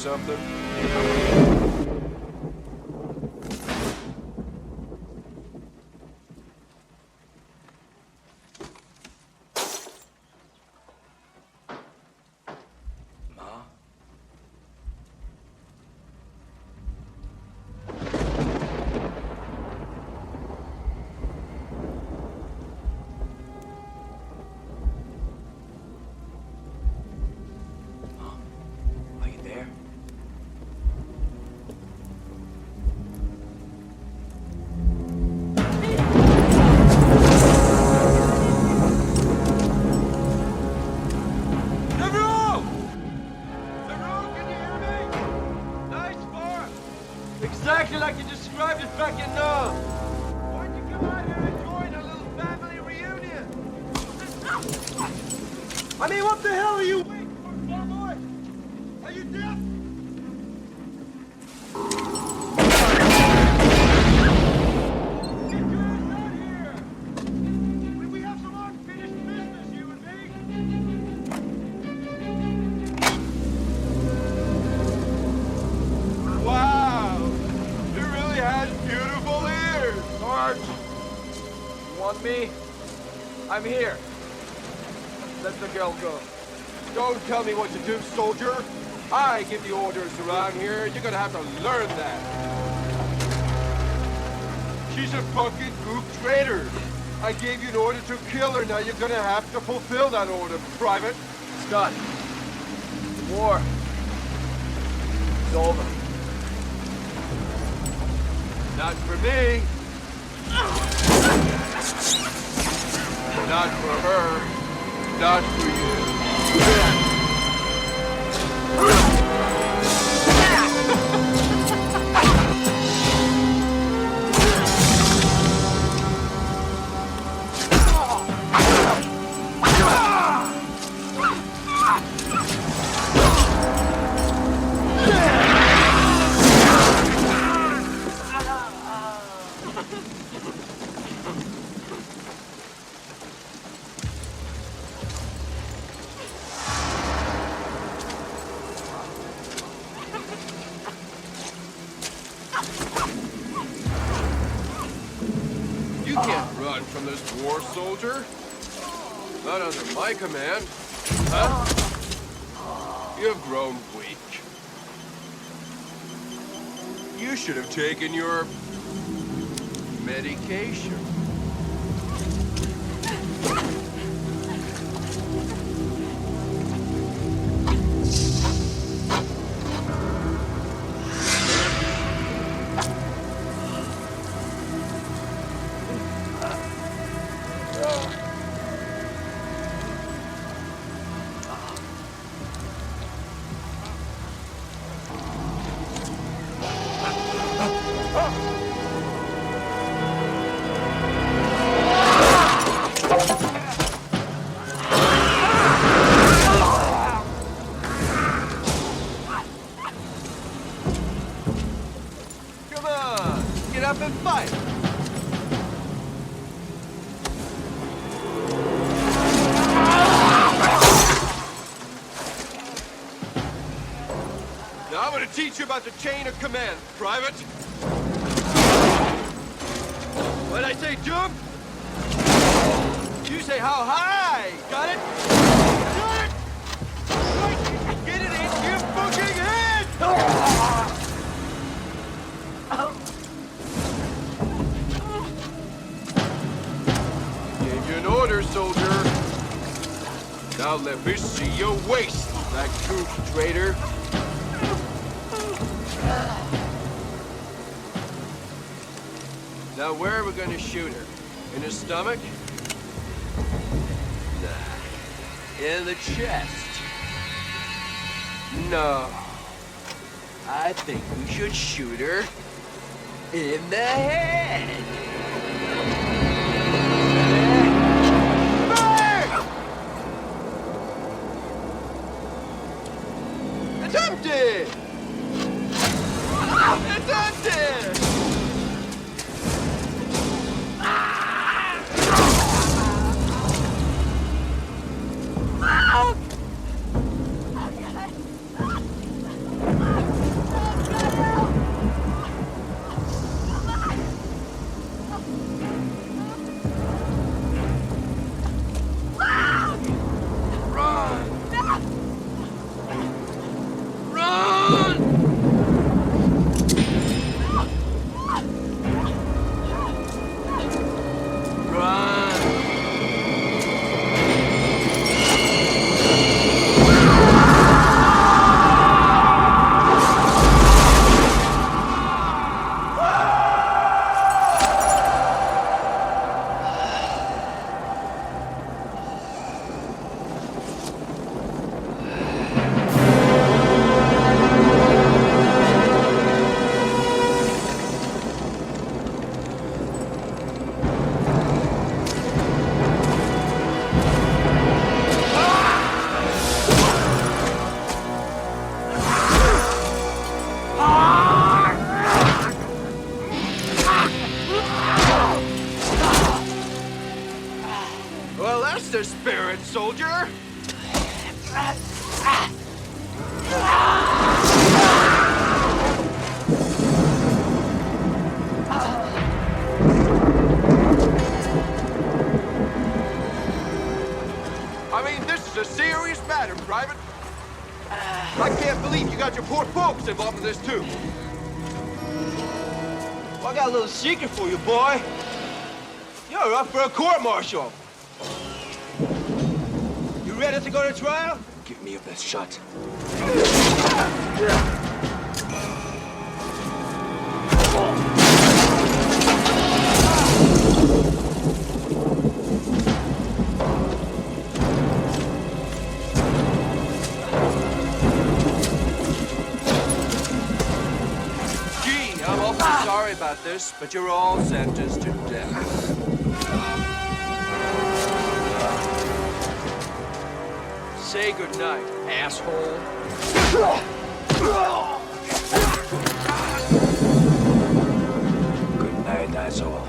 something? Exactly like you described it back in Damme. Why don't you come out here and join a little family reunion? I mean, what the hell are you waiting for, cowboy? Are you deaf? Get your ass out here! We have some unfinished business, you and me. Wow! Has beautiful ears! Sarge! You want me? I'm here. Let the girl go. Don't tell me what to do, soldier. I give the orders around here. You're gonna have to learn that. She's a fucking gook traitor. I gave you an order to kill her. Now you're gonna have to fulfill that order, Private. Scott. The war. It's over. Not for me. Not for her. Not for you. You can't run from this war, soldier. Not under my command. Huh? You've grown weak. You should have taken your medication. Teach you about the chain of command, Private. When I say jump, you say how high. Got it? Got it? Right. Get it in your fucking head! Gave you an order, soldier. Now let me see your waist, that gook traitor. Now, where are we going to shoot her? In the stomach? Nah. In the chest? No. I think we should shoot her in the head. Fire! It's empty! It's empty! Dolph's involved in this too. Well, I got a little secret for you, boy. You're up for a court-martial. You ready to go to trial? Give me your best shot. I'm awfully sorry about this, but you're all sentenced to death. Say goodnight, asshole. Good night, asshole.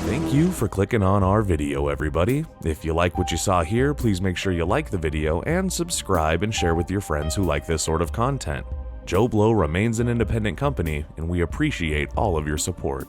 Thank you for clicking on our video, everybody. If you like what you saw here, please make sure you like the video and subscribe and share with your friends who like this sort of content. JoBlo remains an independent company, and we appreciate all of your support.